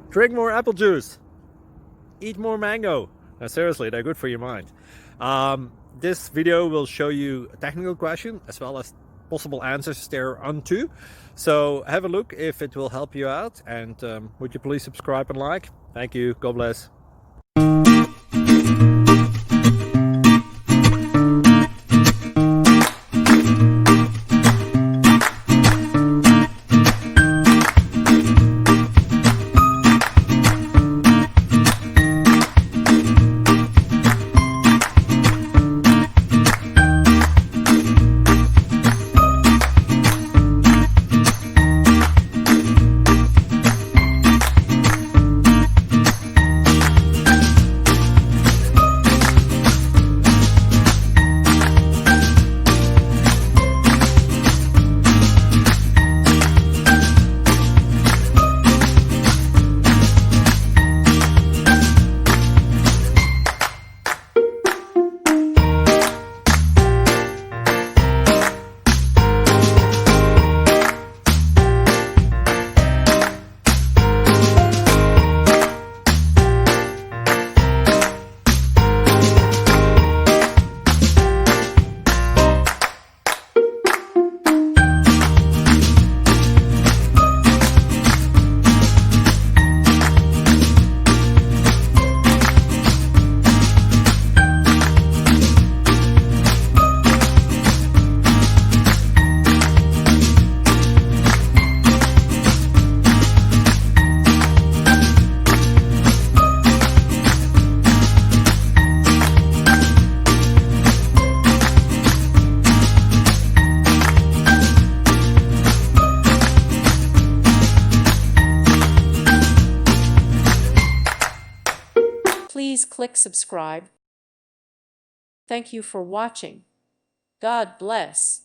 Drink more apple juice. Eat more mango. Now, seriously, they're good for your mind. This video will show you a technical question as well as possible answers thereunto. So have a look if it will help you out, and would you please subscribe and like? Thank you. God bless. Please click subscribe. Thank you for watching. God bless.